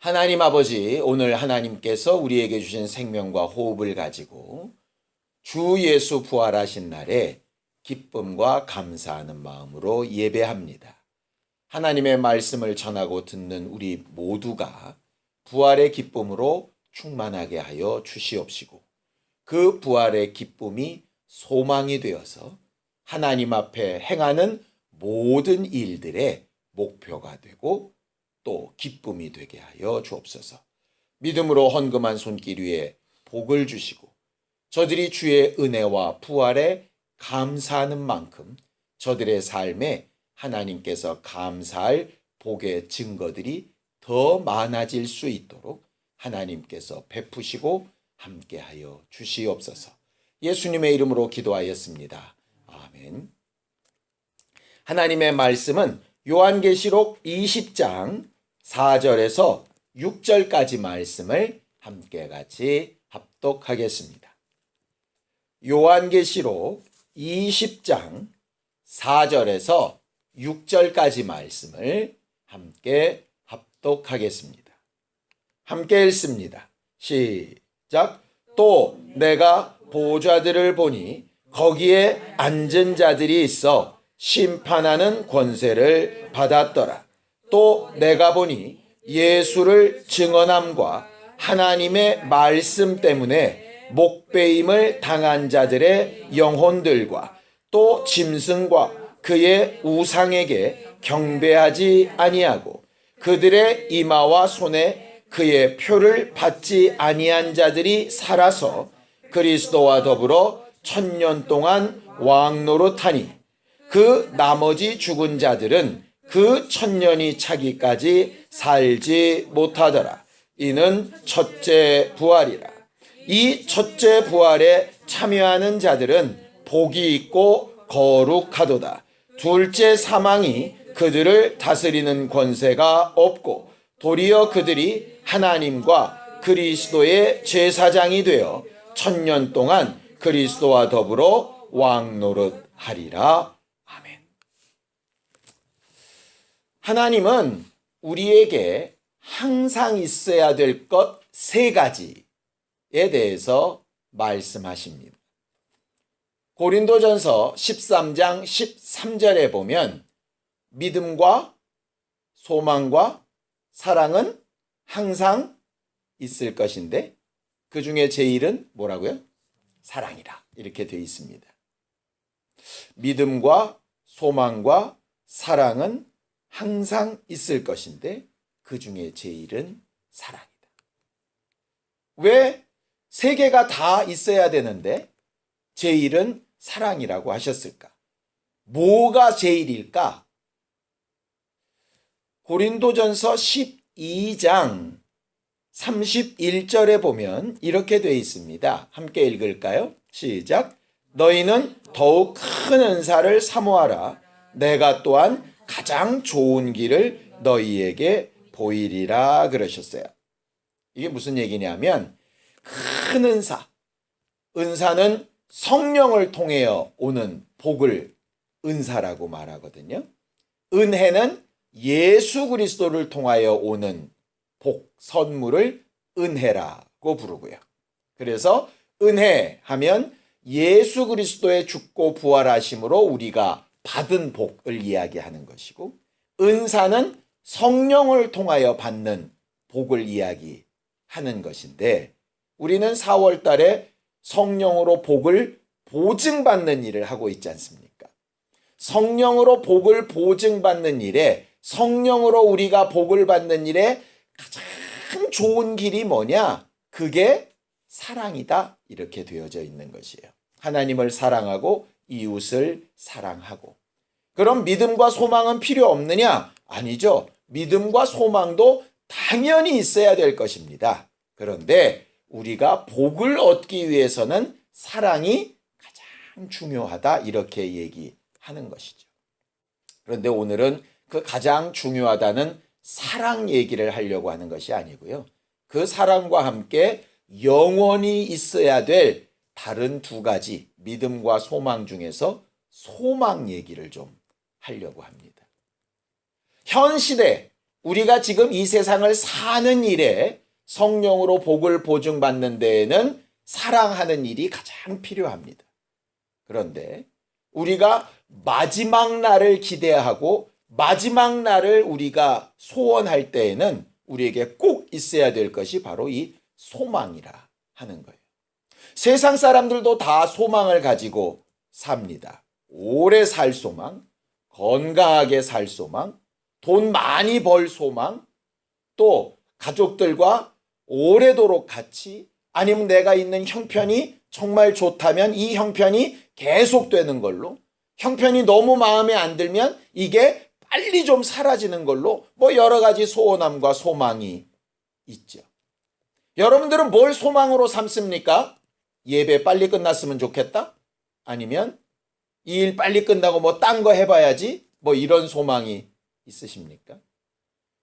하나님 아버지, 오늘 하나님께서 우리에게 주신 생명과 호흡을 가지고 주 예수 부활하신 날에 기쁨과 감사하는 마음으로 예배합니다. 하나님의 말씀을 전하고 듣는 우리 모두가 부활의 기쁨으로 충만하게 하여 주시옵시고, 그 부활의 기쁨이 소망이 되어서 하나님 앞에 행하는 모든 일들의 목표가 되고 또 기쁨이 되게 하여 주옵소서. 믿음으로 헌금한 손길 위에 복을 주시고 저들이 주의 은혜와 부활에 감사하는 만큼 저들의 삶에 하나님께서 감사할 복의 증거들이 더 많아질 수 있도록 하나님께서 베푸시고 함께하여 주시옵소서. 예수님의 이름으로 기도하였습니다. 아멘. 하나님의 말씀은 요한계시록 20장 4절에서 6절까지 말씀을 함께 같이 합독하겠습니다. 요한계시록 20장 4절에서 6절까지 말씀을 함께 합독하겠습니다. 함께 읽습니다. 시작. 또 내가 보좌들을 보니 거기에 앉은 자들이 있어 심판하는 권세를 받았더라. 또 내가 보니 예수를 증언함과 하나님의 말씀 때문에 목배임을 당한 자들의 영혼들과 또 짐승과 그의 우상에게 경배하지 아니하고 그들의 이마와 손에 그의 표를 받지 아니한 자들이 살아서 그리스도와 더불어 1000년 동안 왕노릇하니 그 나머지 죽은 자들은 그 1000년이 차기까지 살지 못하더라. 이는 첫째 부활이라. 이 첫째 부활에 참여하는 자들은 복이 있고 거룩하도다. 둘째 사망이 그들을 다스리는 권세가 없고 도리어 그들이 하나님과 그리스도의 제사장이 되어 1000년 동안 그리스도와 더불어 왕노릇하리라. 아멘. 하나님은 우리에게 항상 있어야 될 것 3가지에 대해서 말씀하십니다. 고린도전서 13장 13절에 보면 믿음과 소망과 사랑은 항상 있을 것인데 그 중에 제일은 뭐라고요? 사랑이라 이렇게 되어 있습니다. 믿음과 소망과 사랑은 항상 있을 것인데 그 중에 제일은 사랑이다. 왜 3개가 다 있어야 되는데 제일은 사랑이라고 하셨을까? 뭐가 제일일까? 고린도전서 12장 31절에 보면 이렇게 되어 있습니다. 함께 읽을까요? 시작. 너희는 더욱 큰 은사를 사모하라. 내가 또한 가장 좋은 길을 너희에게 보이리라 그러셨어요. 이게 무슨 얘기냐면 큰 은사, 은사는 성령을 통해 오는 복을 은사라고 말하거든요. 은혜는 예수 그리스도를 통하여 오는 복, 선물을 은혜라고 부르고요. 그래서 은혜 하면 예수 그리스도의 죽고 부활하심으로 우리가 받은 복을 이야기하는 것이고, 은사는 성령을 통하여 받는 복을 이야기하는 것인데, 우리는 4월 달에 성령으로 복을 보증받는 일을 하고 있지 않습니까? 성령으로 복을 보증받는 일에, 성령으로 우리가 복을 받는 일에 가장 좋은 길이 뭐냐? 그게 사랑이다. 이렇게 되어져 있는 것이에요. 하나님을 사랑하고 이웃을 사랑하고. 그럼 믿음과 소망은 필요 없느냐? 아니죠. 믿음과 소망도 당연히 있어야 될 것입니다. 그런데 우리가 복을 얻기 위해서는 사랑이 가장 중요하다. 이렇게 얘기하는 것이죠. 그런데 오늘은 그 가장 중요하다는 사랑 얘기를 하려고 하는 것이 아니고요. 그 사랑과 함께 영원히 있어야 될 다른 2가지 믿음과 소망 중에서 소망 얘기를 좀 하려고 합니다. 현 시대 우리가 지금 이 세상을 사는 일에 성령으로 복을 보증받는 데에는 사랑하는 일이 가장 필요합니다. 그런데 우리가 마지막 날을 기대하고 마지막 날을 우리가 소원할 때에는 우리에게 꼭 있어야 될 것이 바로 이 소망이라 하는 거예요. 세상 사람들도 다 소망을 가지고 삽니다. 오래 살 소망, 건강하게 살 소망, 돈 많이 벌 소망, 또 가족들과 오래도록 같이, 아니면 내가 있는 형편이 정말 좋다면 이 형편이 계속되는 걸로, 형편이 너무 마음에 안 들면 이게 빨리 좀 사라지는 걸로, 뭐 여러 가지 소원함과 소망이 있죠. 여러분들은 뭘 소망으로 삼습니까? 예배 빨리 끝났으면 좋겠다? 아니면 이 일 빨리 끝나고 뭐 딴 거 해봐야지? 뭐 이런 소망이 있으십니까?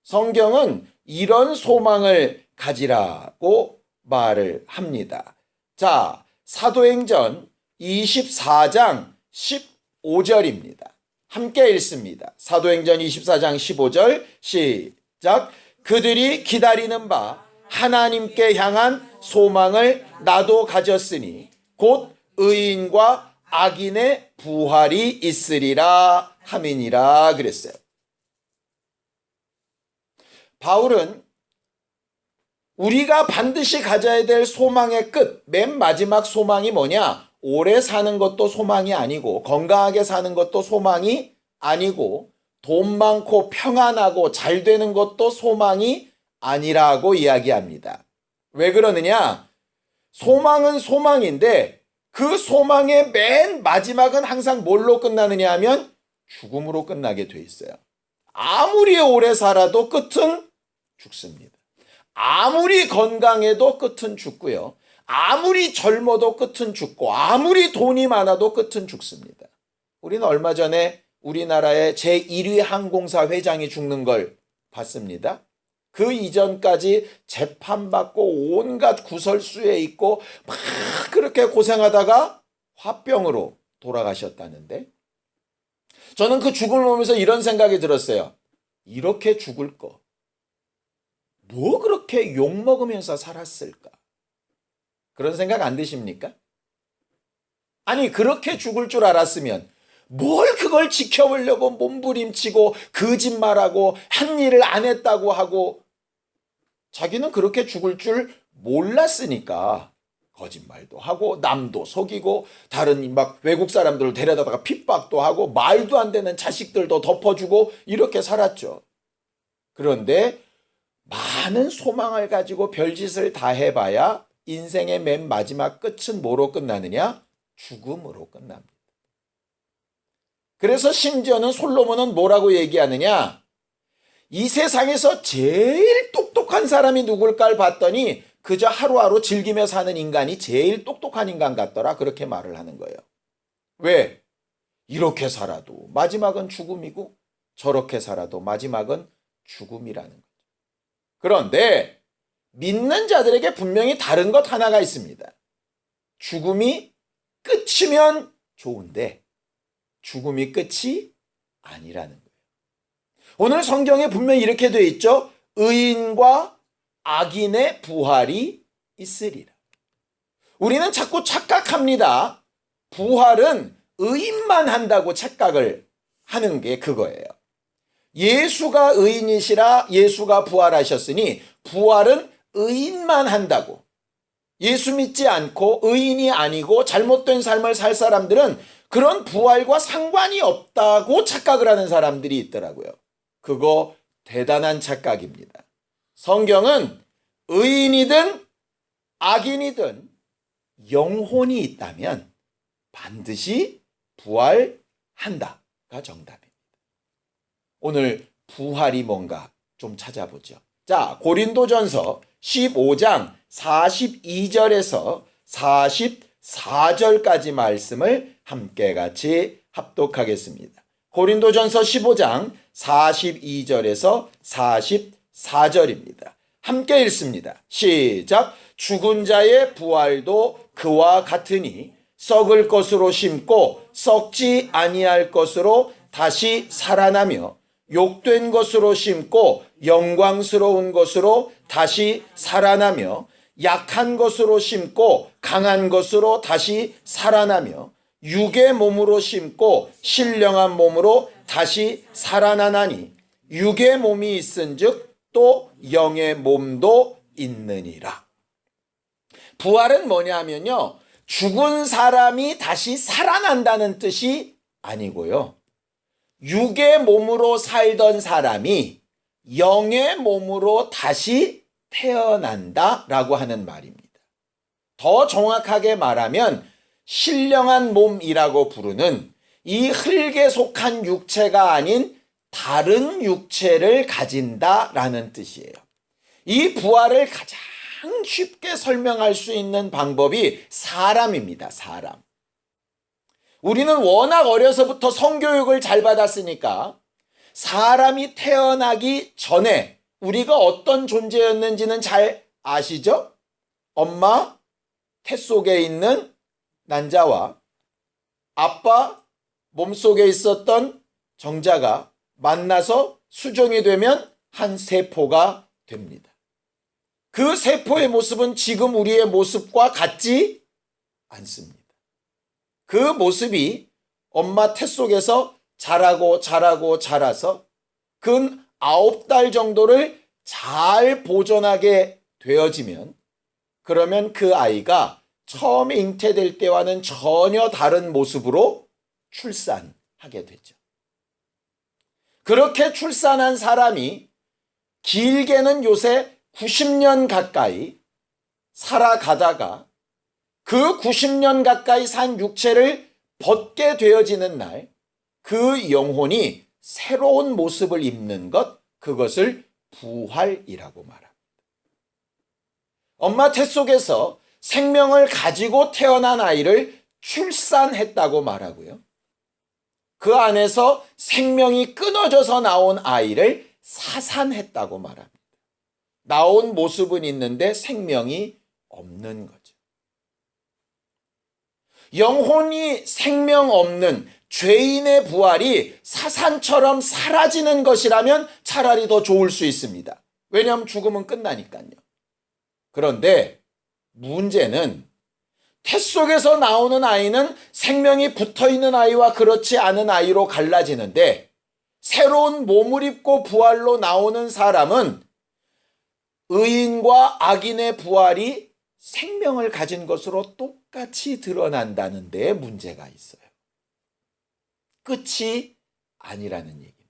성경은 이런 소망을 가지라고 말을 합니다. 자, 사도행전 24장 15절입니다. 함께 읽습니다. 사도행전 24장 15절 시작. 그들이 기다리는 바 하나님께 향한 소망을 나도 가졌으니 곧 의인과 악인의 부활이 있으리라 함이니라 그랬어요. 바울은 우리가 반드시 가져야 될 소망의 끝, 맨 마지막 소망이 뭐냐? 오래 사는 것도 소망이 아니고 건강하게 사는 것도 소망이 아니고 돈 많고 평안하고 잘 되는 것도 소망이 아니라고 이야기합니다. 왜 그러느냐? 소망은 소망인데 그 소망의 맨 마지막은 항상 뭘로 끝나느냐 하면 죽음으로 끝나게 돼 있어요. 아무리 오래 살아도 끝은 죽습니다. 아무리 건강해도 끝은 죽고요. 아무리 젊어도 끝은 죽고 아무리 돈이 많아도 끝은 죽습니다. 우리는 얼마 전에 우리나라의 제1위 항공사 회장이 죽는 걸 봤습니다. 그 이전까지 재판받고 온갖 구설수에 있고 막 그렇게 고생하다가 화병으로 돌아가셨다는데, 저는 그 죽음을 보면서 이런 생각이 들었어요. 이렇게 죽을 거 뭐 그렇게 욕먹으면서 살았을까? 그런 생각 안 드십니까? 아니, 그렇게 죽을 줄 알았으면 뭘 그걸 지켜보려고 몸부림치고 거짓말하고 한 일을 안 했다고 하고, 자기는 그렇게 죽을 줄 몰랐으니까 거짓말도 하고 남도 속이고 다른 막 외국 사람들을 데려다가 핍박도 하고 말도 안 되는 자식들도 덮어주고 이렇게 살았죠. 그런데 많은 소망을 가지고 별짓을 다 해봐야 인생의 맨 마지막 끝은 뭐로 끝나느냐? 죽음으로 끝납니다. 그래서 심지어는 솔로몬은 뭐라고 얘기하느냐? 이 세상에서 제일 똑똑한 사람이 누굴까를 봤더니 그저 하루하루 즐기며 사는 인간이 제일 똑똑한 인간 같더라. 그렇게 말을 하는 거예요. 왜? 이렇게 살아도 마지막은 죽음이고 저렇게 살아도 마지막은 죽음이라는 거죠. 그런데 믿는 자들에게 분명히 다른 것 하나가 있습니다. 죽음이 끝이면 좋은데 죽음이 끝이 아니라는 거예요. 오늘 성경에 분명히 이렇게 되어 있죠. 의인과 악인의 부활이 있으리라. 우리는 자꾸 착각합니다. 부활은 의인만 한다고 착각을 하는 게 그거예요. 예수가 의인이시라 예수가 부활하셨으니 부활은 의인만 한다고. 예수 믿지 않고 의인이 아니고 잘못된 삶을 살 사람들은 그런 부활과 상관이 없다고 착각을 하는 사람들이 있더라고요. 그거 대단한 착각입니다. 성경은 의인이든 악인이든 영혼이 있다면 반드시 부활한다가 정답입니다. 오늘 부활이 뭔가 좀 찾아보죠. 자, 고린도전서 15장 42절에서 44절까지 말씀을 함께 같이 합독하겠습니다. 고린도전서 15장 42절에서 44절입니다. 함께 읽습니다. 시작. 죽은 자의 부활도 그와 같으니 썩을 것으로 심고 썩지 아니할 것으로 다시 살아나며 욕된 것으로 심고 영광스러운 것으로 다시 살아나며 약한 것으로 심고 강한 것으로 다시 살아나며 육의 몸으로 심고 신령한 몸으로 다시 살아나나니 육의 몸이 있은즉 또 영의 몸도 있느니라. 부활은 뭐냐면요, 죽은 사람이 다시 살아난다는 뜻이 아니고요, 육의 몸으로 살던 사람이 영의 몸으로 다시 태어난다라고 하는 말입니다. 더 정확하게 말하면 신령한 몸이라고 부르는 이 흙에 속한 육체가 아닌 다른 육체를 가진다라는 뜻이에요. 이 부활을 가장 쉽게 설명할 수 있는 방법이 사람입니다. 사람. 우리는 워낙 어려서부터 성교육을 잘 받았으니까 사람이 태어나기 전에 우리가 어떤 존재였는지는 잘 아시죠? 엄마 태 속에 있는 난자와 아빠 몸속에 있었던 정자가 만나서 수정이 되면 한 세포가 됩니다. 그 세포의 모습은 지금 우리의 모습과 같지 않습니다. 그 모습이 엄마 태 속에서 자라서 근 9달 정도를 잘 보존하게 되어지면, 그러면 그 아이가 처음 잉태될 때와는 전혀 다른 모습으로 출산하게 되죠. 그렇게 출산한 사람이 길게는 요새 90년 가까이 살아가다가 그 90년 가까이 산 육체를 벗게 되어지는 날, 그 영혼이 새로운 모습을 입는 것, 그것을 부활이라고 말합니다. 엄마 태 속에서 생명을 가지고 태어난 아이를 출산했다고 말하고요, 그 안에서 생명이 끊어져서 나온 아이를 사산했다고 말합니다. 나온 모습은 있는데 생명이 없는 거죠. 영혼이 생명 없는 죄인의 부활이 사산처럼 사라지는 것이라면 차라리 더 좋을 수 있습니다. 왜냐하면 죽음은 끝나니까요. 그런데 문제는 태 속에서 나오는 아이는 생명이 붙어있는 아이와 그렇지 않은 아이로 갈라지는데, 새로운 몸을 입고 부활로 나오는 사람은 의인과 악인의 부활이 생명을 가진 것으로 똑같이 드러난다는 데 문제가 있어요. 끝이 아니라는 얘기입니다.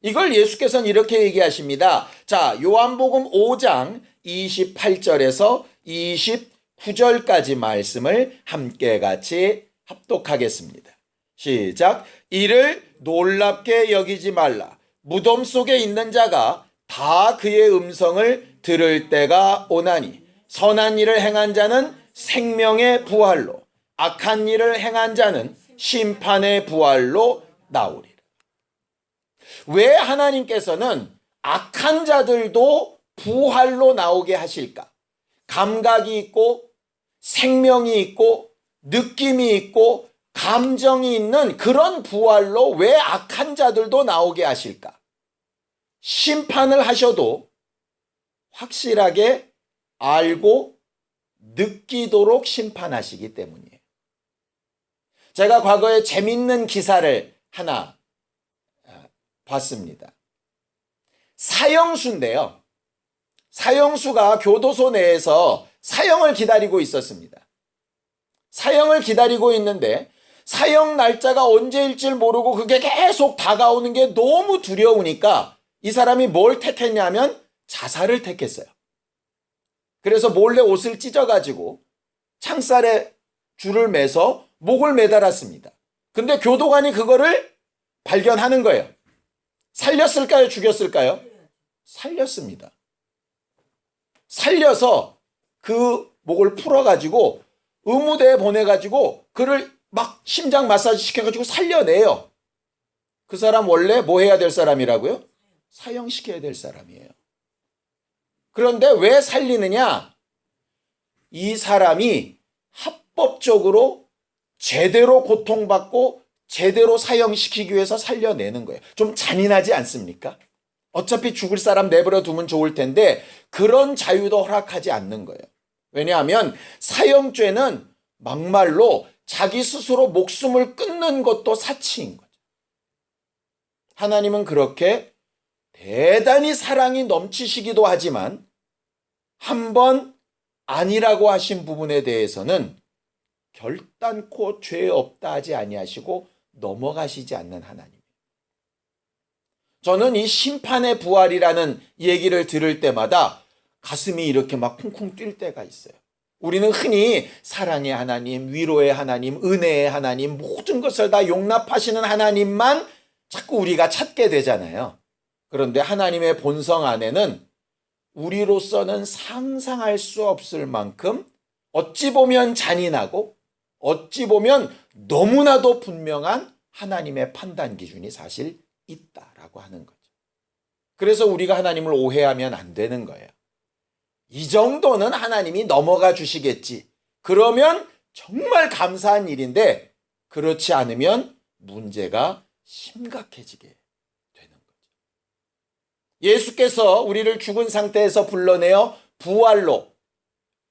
이걸 예수께서는 이렇게 얘기하십니다. 자, 요한복음 5장 28절에서 29절까지 말씀을 함께 같이 합독하겠습니다. 시작. 이를 놀랍게 여기지 말라. 무덤 속에 있는 자가 다 그의 음성을 들을 때가 오나니 선한 일을 행한 자는 생명의 부활로, 악한 일을 행한 자는 심판의 부활로 나오리라. 왜 하나님께서는 악한 자들도 부활로 나오게 하실까? 감각이 있고 생명이 있고 느낌이 있고 감정이 있는 그런 부활로 왜 악한 자들도 나오게 하실까? 심판을 하셔도 확실하게 알고 느끼도록 심판하시기 때문이에요. 제가 과거에 재밌는 기사를 하나 봤습니다. 사형수인데요. 사형수가 교도소 내에서 사형을 기다리고 있었습니다. 사형을 기다리고 있는데 사형 날짜가 언제일지 모르고 그게 계속 다가오는 게 너무 두려우니까 이 사람이 뭘 택했냐면 자살을 택했어요. 그래서 몰래 옷을 찢어가지고 창살에 줄을 매서 목을 매달았습니다. 근데 교도관이 그거를 발견하는 거예요. 살렸을까요? 죽였을까요? 살렸습니다. 살려서 그 목을 풀어가지고 의무대에 보내가지고 그를 막 심장 마사지 시켜가지고 살려내요. 그 사람 원래 뭐 해야 될 사람이라고요? 사형시켜야 될 사람이에요. 그런데 왜 살리느냐? 이 사람이 합법적으로 제대로 고통받고 제대로 사형시키기 위해서 살려내는 거예요. 좀 잔인하지 않습니까? 어차피 죽을 사람 내버려 두면 좋을 텐데 그런 자유도 허락하지 않는 거예요. 왜냐하면 사형죄는 막말로 자기 스스로 목숨을 끊는 것도 사치인 거죠. 하나님은 그렇게 대단히 사랑이 넘치시기도 하지만 한번 아니라고 하신 부분에 대해서는 결단코 죄 없다 하지 아니하시고 넘어가시지 않는 하나님. 저는 이 심판의 부활이라는 얘기를 들을 때마다 가슴이 이렇게 막 쿵쿵 뛸 때가 있어요. 우리는 흔히 사랑의 하나님, 위로의 하나님, 은혜의 하나님, 모든 것을 다 용납하시는 하나님만 자꾸 우리가 찾게 되잖아요. 그런데 하나님의 본성 안에는 우리로서는 상상할 수 없을 만큼 어찌 보면 잔인하고 어찌 보면 너무나도 분명한 하나님의 판단 기준이 사실 있다라고 하는 거죠. 그래서 우리가 하나님을 오해하면 안 되는 거예요. 이 정도는 하나님이 넘어가 주시겠지. 그러면 정말 감사한 일인데 그렇지 않으면 문제가 심각해지게 되는 거죠. 예수께서 우리를 죽은 상태에서 불러내어 부활로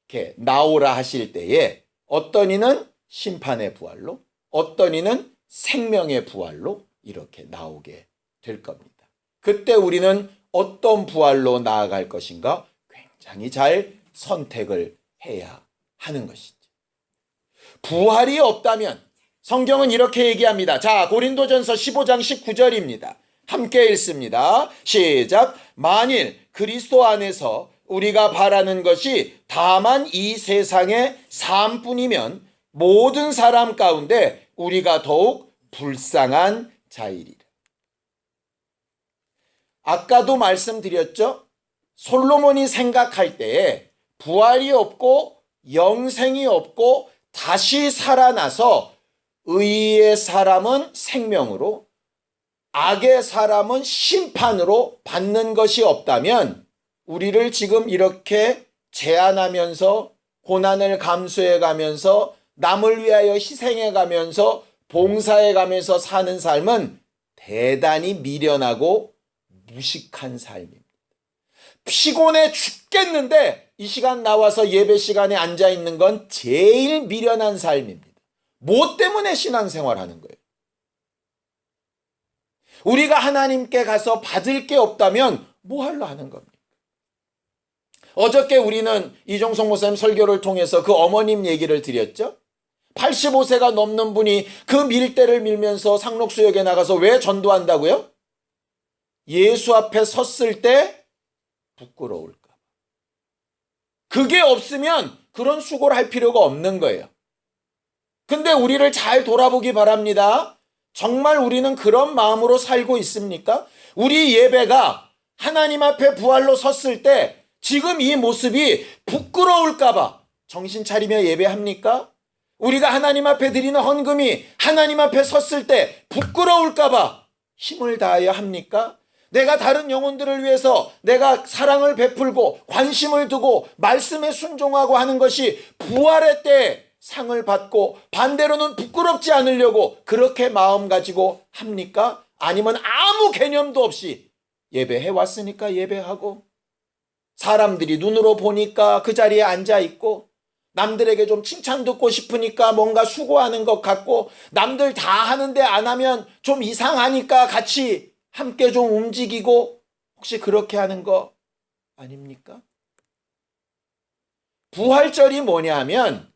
이렇게 나오라 하실 때에 어떤 이는 심판의 부활로, 어떤 이는 생명의 부활로 이렇게 나오게 될 겁니다. 그때 우리는 어떤 부활로 나아갈 것인가 굉장히 잘 선택을 해야 하는 것이죠. 부활이 없다면 성경은 이렇게 얘기합니다. 자, 고린도전서 15장 19절입니다. 함께 읽습니다. 시작. 만일 그리스도 안에서 우리가 바라는 것이 다만 이 세상의 삶뿐이면 모든 사람 가운데 우리가 더욱 불쌍한 자이리라. 아까도 말씀드렸죠? 솔로몬이 생각할 때에 부활이 없고 영생이 없고 다시 살아나서 의의 사람은 생명으로 악의 사람은 심판으로 받는 것이 없다면 우리를 지금 이렇게 제한하면서 고난을 감수해 가면서 남을 위하여 희생해 가면서 봉사해 가면서 사는 삶은 대단히 미련하고 무식한 삶입니다. 피곤해 죽겠는데 이 시간 나와서 예배 시간에 앉아 있는 건 제일 미련한 삶입니다. 뭐 때문에 신앙생활 하는 거예요? 우리가 하나님께 가서 받을 게 없다면 뭐 하려 하는 겁니까? 어저께 우리는 이종석 목사님 설교를 통해서 그 어머님 얘기를 드렸죠? 85세가 넘는 분이 그 밀대를 밀면서 상록수역에 나가서 왜 전도한다고요? 예수 앞에 섰을 때 부끄러울까 봐. 그게 없으면 그런 수고를 할 필요가 없는 거예요. 근데 우리를 잘 돌아보기 바랍니다. 정말 우리는 그런 마음으로 살고 있습니까? 우리 예배가 하나님 앞에 부활로 섰을 때 지금 이 모습이 부끄러울까 봐 정신 차리며 예배합니까? 우리가 하나님 앞에 드리는 헌금이 하나님 앞에 섰을 때 부끄러울까 봐 힘을 다하여 합니까? 내가 다른 영혼들을 위해서 내가 사랑을 베풀고 관심을 두고 말씀에 순종하고 하는 것이 부활의 때에 상을 받고 반대로는 부끄럽지 않으려고 그렇게 마음 가지고 합니까? 아니면 아무 개념도 없이 예배해 왔으니까 예배하고 사람들이 눈으로 보니까 그 자리에 앉아 있고 남들에게 좀 칭찬 듣고 싶으니까 뭔가 수고하는 것 같고 남들 다 하는데 안 하면 좀 이상하니까 같이 함께 좀 움직이고 혹시 그렇게 하는 거 아닙니까? 부활절이 뭐냐면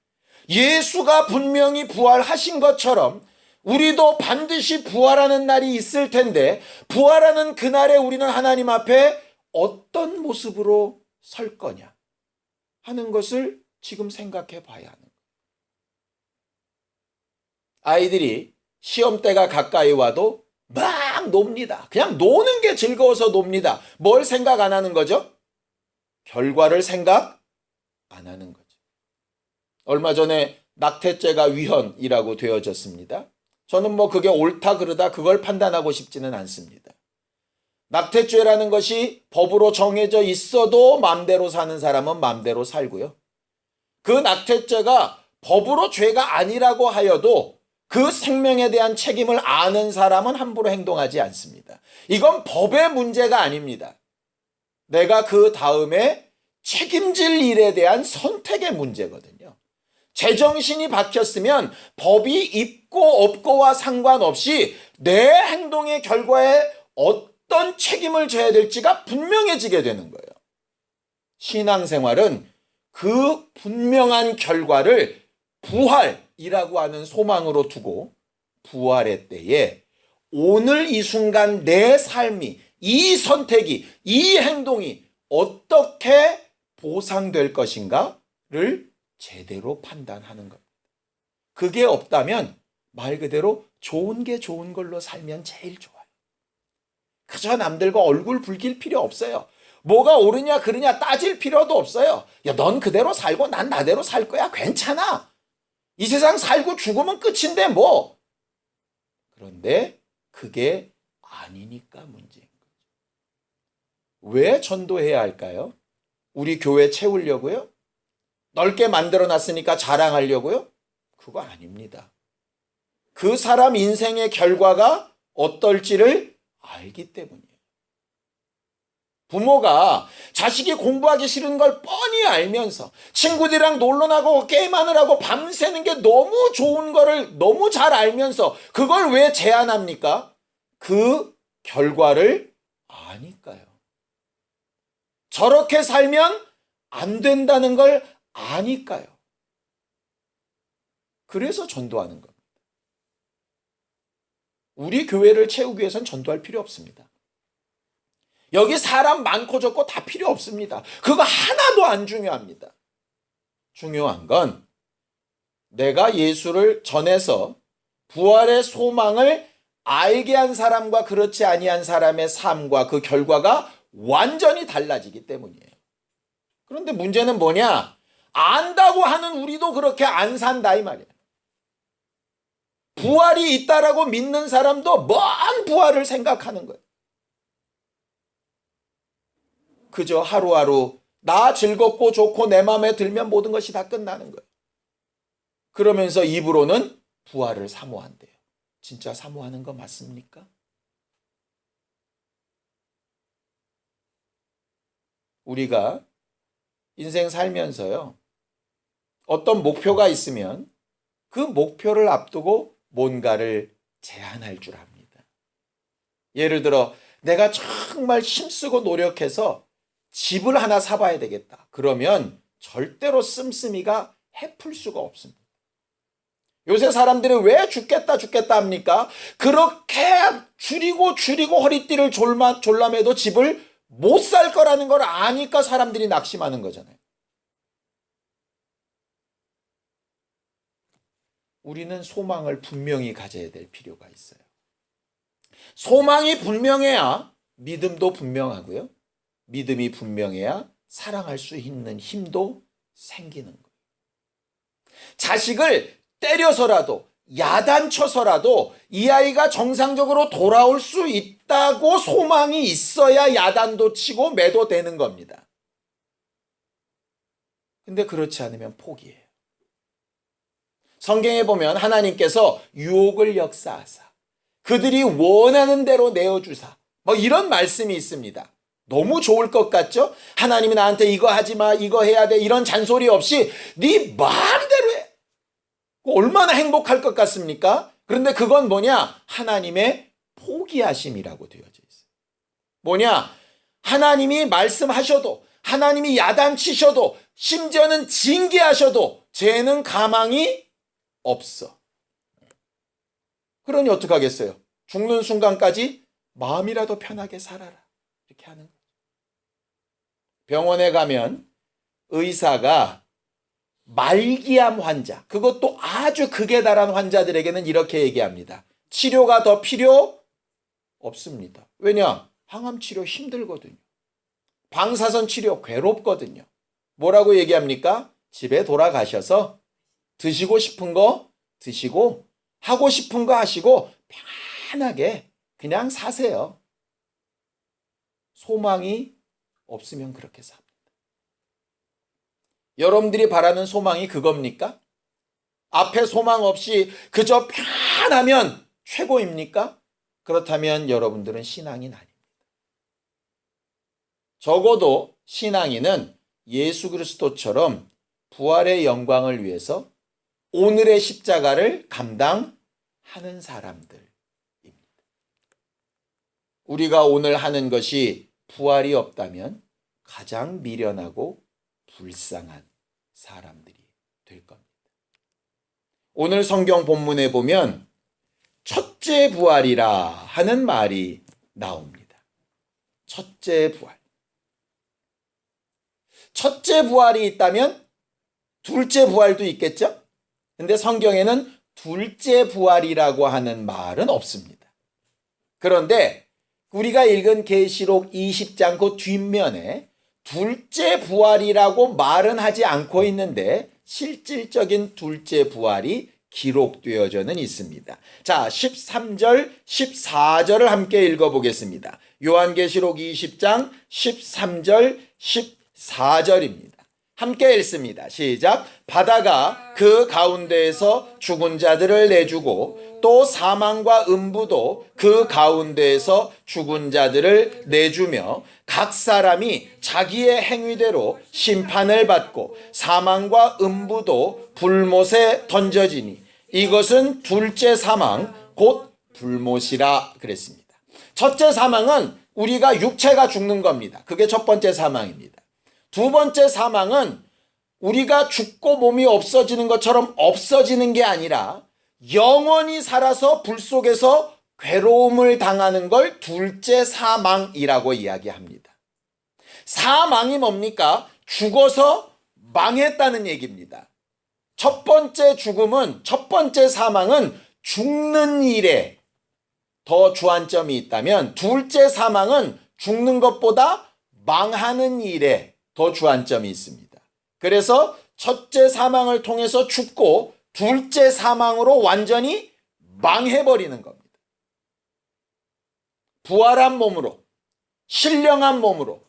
예수가 분명히 부활하신 것처럼 우리도 반드시 부활하는 날이 있을 텐데 부활하는 그날에 우리는 하나님 앞에 어떤 모습으로 설 거냐 하는 것을 지금 생각해 봐야 하는 거예요. 아이들이 시험대가 가까이 와도 막 놉니다. 그냥 노는 게 즐거워서 놉니다. 뭘 생각 안 하는 거죠? 결과를 생각 안 하는 거죠. 얼마 전에 낙태죄가 위헌이라고 되어졌습니다. 저는 뭐 그게 옳다 그르다 그걸 판단하고 싶지는 않습니다. 낙태죄라는 것이 법으로 정해져 있어도 맘대로 사는 사람은 맘대로 살고요. 그 낙태죄가 법으로 죄가 아니라고 하여도 그 생명에 대한 책임을 아는 사람은 함부로 행동하지 않습니다. 이건 법의 문제가 아닙니다. 내가 그 다음에 책임질 일에 대한 선택의 문제거든요. 제정신이 박혔으면 법이 있고 없고와 상관없이 내 행동의 결과에 어떤 책임을 져야 될지가 분명해지게 되는 거예요. 신앙생활은 그 분명한 결과를 부활이라고 하는 소망으로 두고 부활의 때에 오늘 이 순간 내 삶이, 이 선택이, 이 행동이 어떻게 보상될 것인가를 제대로 판단하는 겁니다. 그게 없다면 말 그대로 좋은 게 좋은 걸로 살면 제일 좋아요. 그저 남들과 얼굴 붉힐 필요 없어요. 뭐가 옳으냐 그르냐 따질 필요도 없어요. 야, 넌 그대로 살고 난 나대로 살 거야. 괜찮아. 이 세상 살고 죽으면 끝인데 뭐. 그런데 그게 아니니까 문제인 거죠. 왜 전도해야 할까요? 우리 교회 채우려고요? 넓게 만들어놨으니까 자랑하려고요? 그거 아닙니다. 그 사람 인생의 결과가 어떨지를 알기 때문이에요. 부모가 자식이 공부하기 싫은 걸 뻔히 알면서 친구들이랑 놀러 나고 게임하느라고 밤새는 게 너무 좋은 거를 너무 잘 알면서 그걸 왜 제한합니까? 그 결과를 아니까요. 저렇게 살면 안 된다는 걸 아니까요. 그래서 전도하는 겁니다. 우리 교회를 채우기 위해선 전도할 필요 없습니다. 여기 사람 많고 적고 다 필요 없습니다. 그거 하나도 안 중요합니다. 중요한 건 내가 예수를 전해서 부활의 소망을 알게 한 사람과 그렇지 아니한 사람의 삶과 그 결과가 완전히 달라지기 때문이에요. 그런데 문제는 뭐냐? 안다고 하는 우리도 그렇게 안 산다 이 말이에요. 부활이 있다라고 믿는 사람도 먼 부활을 생각하는 거예요. 그저 하루하루 나 즐겁고 좋고 내 마음에 들면 모든 것이 다 끝나는 거예요. 그러면서 입으로는 부활을 사모한대요. 진짜 사모하는 거 맞습니까? 우리가 인생 살면서요, 어떤 목표가 있으면 그 목표를 앞두고 뭔가를 제한할 줄 압니다. 예를 들어 내가 정말 힘쓰고 노력해서 집을 하나 사봐야 되겠다. 그러면 절대로 씀씀이가 해풀 수가 없습니다. 요새 사람들이 왜 죽겠다 합니까? 그렇게 줄이고 허리띠를 졸라매도 집을 못 살 거라는 걸 아니까 사람들이 낙심하는 거잖아요. 우리는 소망을 분명히 가져야 될 필요가 있어요. 소망이 분명해야 믿음도 분명하고요. 믿음이 분명해야 사랑할 수 있는 힘도 생기는 거예요. 자식을 때려서라도 야단쳐서라도 이 아이가 정상적으로 돌아올 수 있다고 소망이 있어야 야단도 치고 매도 되는 겁니다. 근데 그렇지 않으면 포기해요. 성경에 보면 하나님께서 유혹을 역사하사 그들이 원하는 대로 내어주사 뭐 이런 말씀이 있습니다. 너무 좋을 것 같죠? 하나님이 나한테 이거 하지 마, 이거 해야 돼 이런 잔소리 없이 네 마음대로 해. 얼마나 행복할 것 같습니까? 그런데 그건 뭐냐? 하나님의 포기하심이라고 되어져 있어요. 뭐냐? 하나님이 말씀하셔도 하나님이 야단치셔도 심지어는 징계하셔도 죄는 가망이 없어. 그러니 어떡하겠어요? 죽는 순간까지 마음이라도 편하게 살아라. 이렇게 하는 거죠. 병원에 가면 의사가 말기암 환자, 그것도 아주 극에 달한 환자들에게는 이렇게 얘기합니다. 치료가 더 필요 없습니다. 왜냐? 항암 치료 힘들거든요. 방사선 치료 괴롭거든요. 뭐라고 얘기합니까? 집에 돌아가셔서 드시고 싶은 거 드시고 하고 싶은 거 하시고 편하게 그냥 사세요. 소망이 없으면 그렇게 삽니다. 여러분들이 바라는 소망이 그겁니까? 앞에 소망 없이 그저 편하면 최고입니까? 그렇다면 여러분들은 신앙인 아닙니다. 적어도 신앙인은 예수 그리스도처럼 부활의 영광을 위해서 오늘의 십자가를 감당하는 사람들입니다. 우리가 오늘 하는 것이 부활이 없다면 가장 미련하고 불쌍한 사람들이 될 겁니다. 오늘 성경 본문에 보면 첫째 부활이라 하는 말이 나옵니다. 첫째 부활. 첫째 부활이 있다면 둘째 부활도 있겠죠? 근데 성경에는 둘째 부활이라고 하는 말은 없습니다. 그런데 우리가 읽은 계시록 20장 그 뒷면에 둘째 부활이라고 말은 하지 않고 있는데 실질적인 둘째 부활이 기록되어져는 있습니다. 자, 13절, 14절을 함께 읽어보겠습니다. 요한계시록 20장 13절, 14절입니다. 함께 읽습니다. 시작. 바다가 그 가운데에서 죽은 자들을 내주고 또 사망과 음부도 그 가운데에서 죽은 자들을 내주며 각 사람이 자기의 행위대로 심판을 받고 사망과 음부도 불못에 던져지니 이것은 둘째 사망 곧 불못이라 그랬습니다. 첫째 사망은 우리가 육체가 죽는 겁니다. 그게 첫 번째 사망입니다. 두 번째 사망은 우리가 죽고 몸이 없어지는 것처럼 없어지는 게 아니라 영원히 살아서 불 속에서 괴로움을 당하는 걸 둘째 사망이라고 이야기합니다. 사망이 뭡니까? 죽어서 망했다는 얘기입니다. 첫 번째 죽음은, 첫 번째 사망은 죽는 일에 더 주안점이 있다면 둘째 사망은 죽는 것보다 망하는 일에 더 주안점이 있습니다. 그래서 첫째 사망을 통해서 죽고 둘째 사망으로 완전히 망해버리는 겁니다. 부활한 몸으로, 신령한 몸으로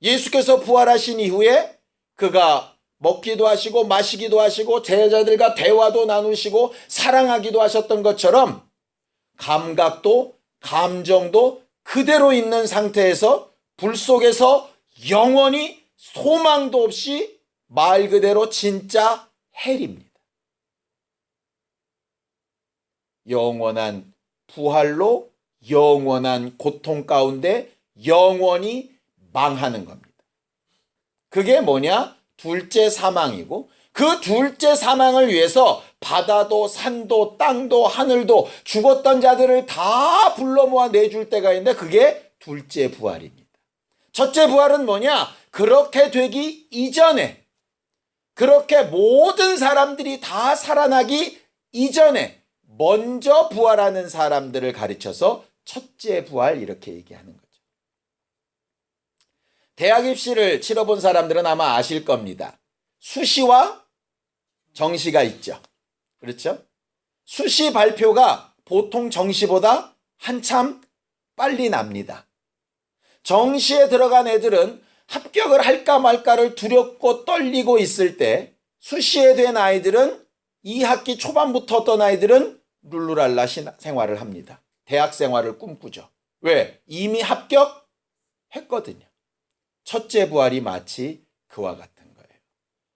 예수께서 부활하신 이후에 그가 먹기도 하시고 마시기도 하시고 제자들과 대화도 나누시고 사랑하기도 하셨던 것처럼 감각도 감정도 그대로 있는 상태에서 불 속에서 영원히 소망도 없이 말 그대로 진짜 헬입니다. 영원한 부활로 영원한 고통 가운데 영원히 망하는 겁니다. 그게 뭐냐? 둘째 사망이고 그 둘째 사망을 위해서 바다도 산도 땅도 하늘도 죽었던 자들을 다 불러 모아 내줄 때가 있는데 그게 둘째 부활입니다. 첫째 부활은 뭐냐? 그렇게 되기 이전에, 그렇게 모든 사람들이 다 살아나기 이전에 먼저 부활하는 사람들을 가르쳐서 첫째 부활 이렇게 얘기하는 거죠. 대학 입시를 치러본 사람들은 아마 아실 겁니다. 수시와 정시가 있죠. 그렇죠? 수시 발표가 보통 정시보다 한참 빨리 납니다. 정시에 들어간 애들은 합격을 할까 말까를 두렵고 떨리고 있을 때 수시에 된 아이들은 2학기 초반부터 어떤 아이들은 룰루랄라 생활을 합니다. 대학 생활을 꿈꾸죠. 왜? 이미 합격했거든요. 첫째 부활이 마치 그와 같은 거예요.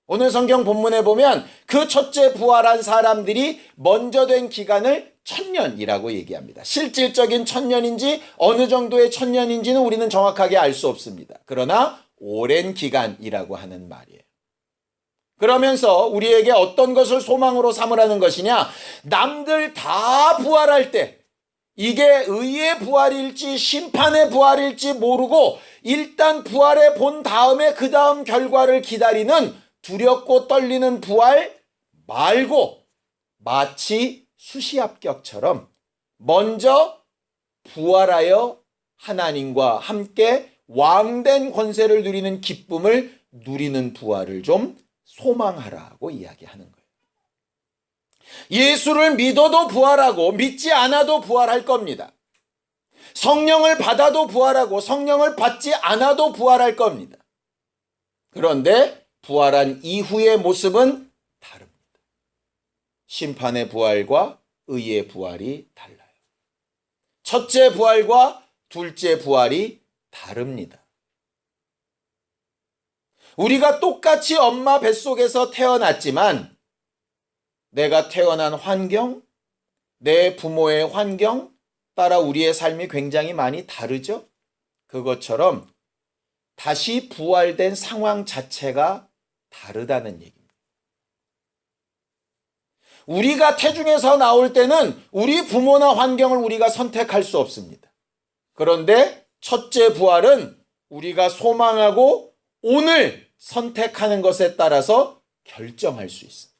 오늘 성경 본문에 보면 그 첫째 부활한 사람들이 먼저 된 기간을 1000년이라고 얘기합니다. 실질적인 1000년인지 어느 정도의 1000년인지는 우리는 정확하게 알 수 없습니다. 그러나 오랜 기간이라고 하는 말이에요. 그러면서 우리에게 어떤 것을 소망으로 삼으라는 것이냐? 남들 다 부활할 때 이게 의의 부활일지 심판의 부활일지 모르고 일단 부활해 본 다음에 그 다음 결과를 기다리는 두렵고 떨리는 부활 말고 마치 수시 합격처럼 먼저 부활하여 하나님과 함께 왕된 권세를 누리는 기쁨을 누리는 부활을 좀 소망하라고 이야기하는 거예요. 예수를 믿어도 부활하고 믿지 않아도 부활할 겁니다. 성령을 받아도 부활하고 성령을 받지 않아도 부활할 겁니다. 그런데 부활한 이후의 모습은 다릅니다. 심판의 부활과 의의 부활이 달라요. 첫째 부활과 둘째 부활이 다릅니다. 우리가 똑같이 엄마 뱃속에서 태어났지만 내가 태어난 환경, 내 부모의 환경 따라 우리의 삶이 굉장히 많이 다르죠? 그것처럼 다시 부활된 상황 자체가 다르다는 얘기입니다. 우리가 태중에서 나올 때는 우리 부모나 환경을 우리가 선택할 수 없습니다. 그런데 첫째 부활은 우리가 소망하고 오늘 선택하는 것에 따라서 결정할 수 있습니다.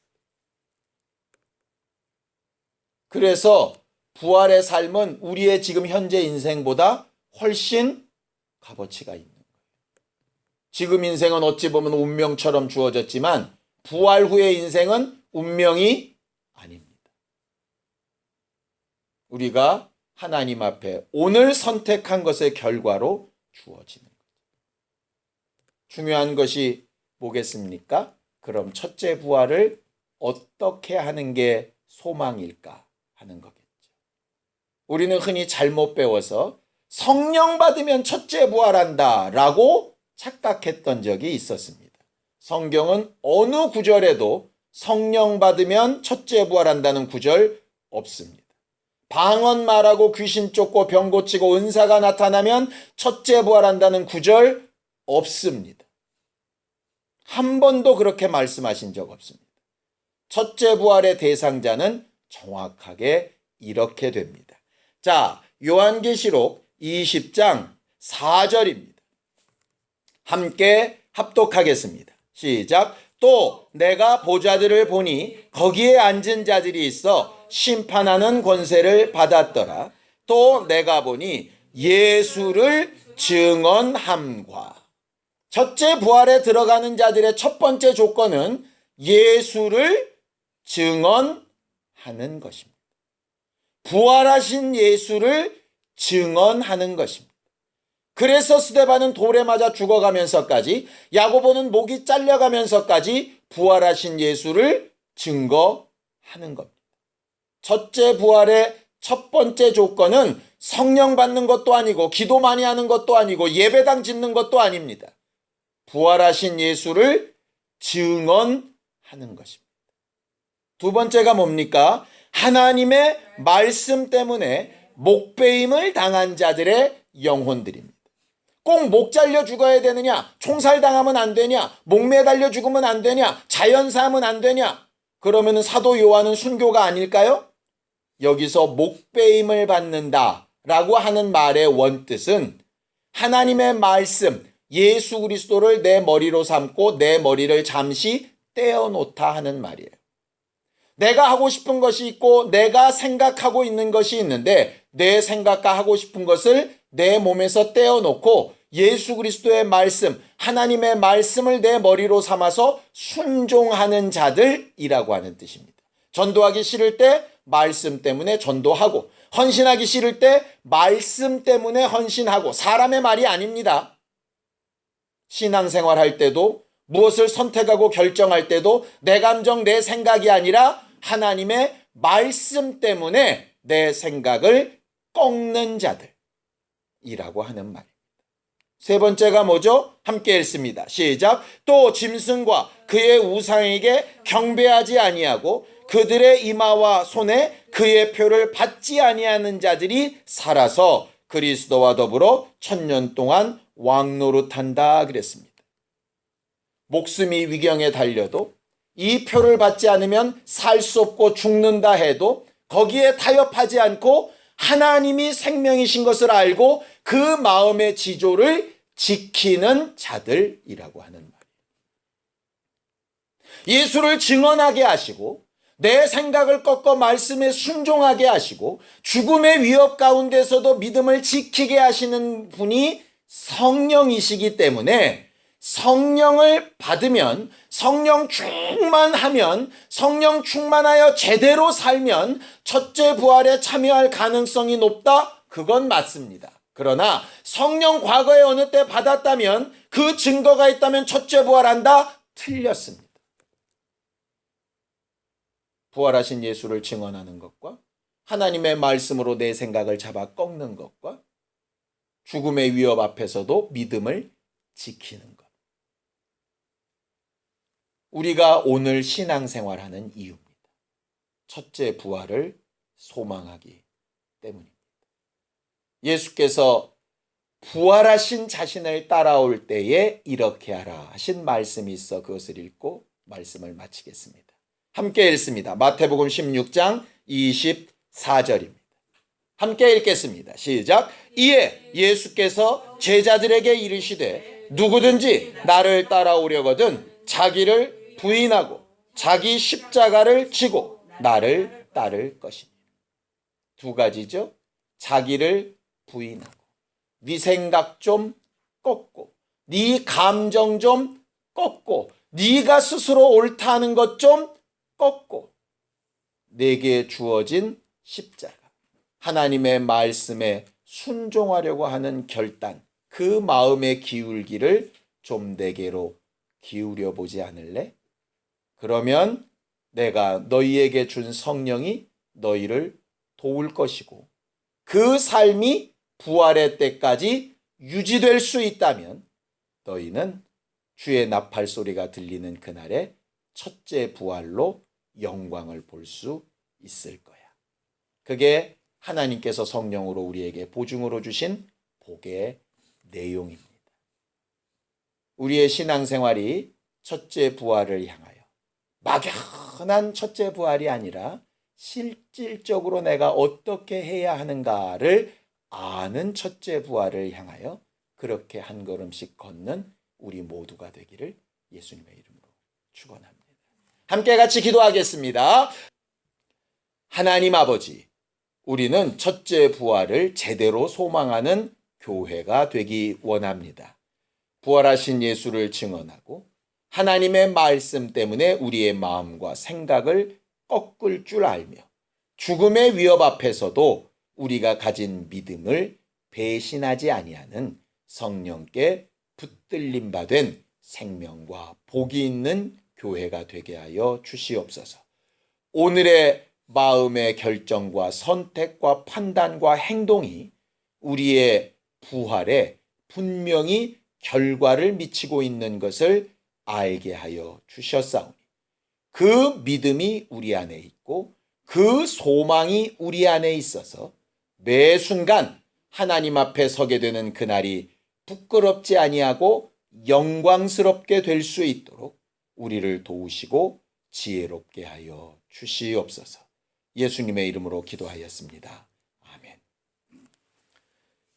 그래서 부활의 삶은 우리의 지금 현재 인생보다 훨씬 값어치가 있는 거예요. 지금 인생은 어찌 보면 운명처럼 주어졌지만 부활 후의 인생은 운명이 아닙니다. 우리가 하나님 앞에 오늘 선택한 것의 결과로 주어지는 거죠. 중요한 것이 뭐겠습니까? 그럼 첫째 부활을 어떻게 하는 게 소망일까 하는 거겠죠. 우리는 흔히 잘못 배워서 성령 받으면 첫째 부활한다 라고 착각했던 적이 있었습니다. 성경은 어느 구절에도 성령 받으면 첫째 부활한다는 구절 없습니다. 방언 말하고 귀신 쫓고 병 고치고 은사가 나타나면 첫째 부활한다는 구절 없습니다. 한 번도 그렇게 말씀하신 적 없습니다. 첫째 부활의 대상자는 정확하게 이렇게 됩니다. 자, 요한계시록 20장 4절입니다. 함께 합독하겠습니다. 시작. 또 내가 보좌들을 보니 거기에 앉은 자들이 있어 심판하는 권세를 받았더라. 또 내가 보니 예수를 증언함과. 첫째 부활에 들어가는 자들의 첫 번째 조건은 예수를 증언하는 것입니다. 부활하신 예수를 증언하는 것입니다. 그래서 스데반은 돌에 맞아 죽어가면서까지, 야고보는 목이 잘려가면서까지 부활하신 예수를 증거하는 겁니다. 첫째 부활의 첫 번째 조건은 성령 받는 것도 아니고 기도 많이 하는 것도 아니고 예배당 짓는 것도 아닙니다. 부활하신 예수를 증언하는 것입니다. 두 번째가 뭡니까? 하나님의 말씀 때문에 목베임을 당한 자들의 영혼들입니다. 꼭 목 잘려 죽어야 되느냐? 총살당하면 안 되냐? 목 매달려 죽으면 안 되냐? 자연사하면 안 되냐? 그러면 사도 요한은 순교가 아닐까요? 여기서 목베임을 받는다라고 하는 말의 원뜻은 하나님의 말씀, 예수 그리스도를 내 머리로 삼고 내 머리를 잠시 떼어놓다 하는 말이에요. 내가 하고 싶은 것이 있고 내가 생각하고 있는 것이 있는데 내 생각과 하고 싶은 것을 내 몸에서 떼어놓고 예수 그리스도의 말씀, 하나님의 말씀을 내 머리로 삼아서 순종하는 자들이라고 하는 뜻입니다. 전도하기 싫을 때 말씀 때문에 전도하고, 헌신하기 싫을 때 말씀 때문에 헌신하고, 사람의 말이 아닙니다. 신앙생활 할 때도 무엇을 선택하고 결정할 때도 내 감정, 내 생각이 아니라 하나님의 말씀 때문에 내 생각을 꺾는 자들이라고 하는 말입니다. 세 번째가 뭐죠? 함께 읽습니다. 시작. 또 짐승과 그의 우상에게 경배하지 아니하고 그들의 이마와 손에 그의 표를 받지 아니하는 자들이 살아서 그리스도와 더불어 1000년 동안 왕노릇한다 그랬습니다. 목숨이 위경에 달려도 이 표를 받지 않으면 살 수 없고 죽는다 해도 거기에 타협하지 않고 하나님이 생명이신 것을 알고 그 마음의 지조를 지키는 자들이라고 하는 말이에요. 예수를 증언하게 하시고 내 생각을 꺾어 말씀에 순종하게 하시고 죽음의 위협 가운데서도 믿음을 지키게 하시는 분이 성령이시기 때문에 성령을 받으면, 성령 충만하면, 성령 충만하여 제대로 살면 첫째 부활에 참여할 가능성이 높다? 그건 맞습니다. 그러나 성령 과거에 어느 때 받았다면, 그 증거가 있다면 첫째 부활한다? 틀렸습니다. 부활하신 예수를 증언하는 것과 하나님의 말씀으로 내 생각을 잡아 꺾는 것과 죽음의 위협 앞에서도 믿음을 지키는 것. 우리가 오늘 신앙생활하는 이유입니다. 첫째, 부활을 소망하기 때문입니다. 예수께서 부활하신 자신을 따라올 때에 이렇게 하라 하신 말씀이 있어 그것을 읽고 말씀을 마치겠습니다. 함께 읽습니다. 마태복음 16장 24절입니다. 함께 읽겠습니다. 시작. 이에 예수께서 제자들에게 이르시되 누구든지 나를 따라오려거든 자기를 부인하고 자기 십자가를 지고 나를 따를 것이니. 두 가지죠. 자기를 부인하고 네 생각 좀 꺾고 네 감정 좀 꺾고 네가 스스로 옳다는 것 좀 꺾고 내게 주어진 십자가, 하나님의 말씀에 순종하려고 하는 결단, 그 마음의 기울기를 좀 내게로 기울여 보지 않을래? 그러면 내가 너희에게 준 성령이 너희를 도울 것이고 그 삶이 부활의 때까지 유지될 수 있다면 너희는 주의 나팔 소리가 들리는 그날에 첫째 부활로 영광을 볼 수 있을 거야. 그게 하나님께서 성령으로 우리에게 보증으로 주신 복의 내용입니다. 우리의 신앙생활이 첫째 부활을 향하여 막연한 첫째 부활이 아니라 실질적으로 내가 어떻게 해야 하는가를 아는 첫째 부활을 향하여 그렇게 한 걸음씩 걷는 우리 모두가 되기를 예수님의 이름으로 축원합니다. 함께 같이 기도하겠습니다. 하나님 아버지, 우리는 첫째 부활을 제대로 소망하는 교회가 되기 원합니다. 부활하신 예수를 증언하고 하나님의 말씀 때문에 우리의 마음과 생각을 꺾을 줄 알며 죽음의 위협 앞에서도 우리가 가진 믿음을 배신하지 아니하는 성령께 붙들림 받은 생명과 복이 있는 교회가 되게 하여 주시옵소서. 오늘의 마음의 결정과 선택과 판단과 행동이 우리의 부활에 분명히 결과를 미치고 있는 것을 알게 하여 주셨사오니 그 믿음이 우리 안에 있고 그 소망이 우리 안에 있어서 매 순간 하나님 앞에 서게 되는 그날이 부끄럽지 아니하고 영광스럽게 될 수 있도록 우리를 도우시고 지혜롭게 하여 주시옵소서. 예수님의 이름으로 기도하였습니다. 아멘.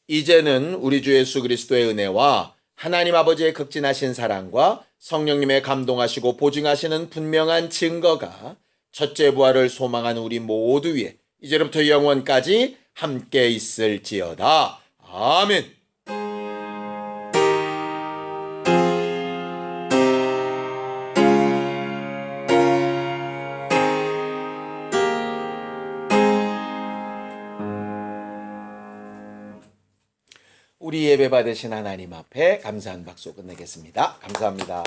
이제는 우리 주 예수 그리스도의 은혜와 하나님 아버지의 극진하신 사랑과 성령님의 감동하시고 보증하시는 분명한 증거가 첫째 부활을 소망하는 우리 모두 위에 이제부터 영원까지 함께 있을지어다. 아멘. 우리 예배 받으신 하나님 앞에 감사한 박수 끝내겠습니다. 감사합니다.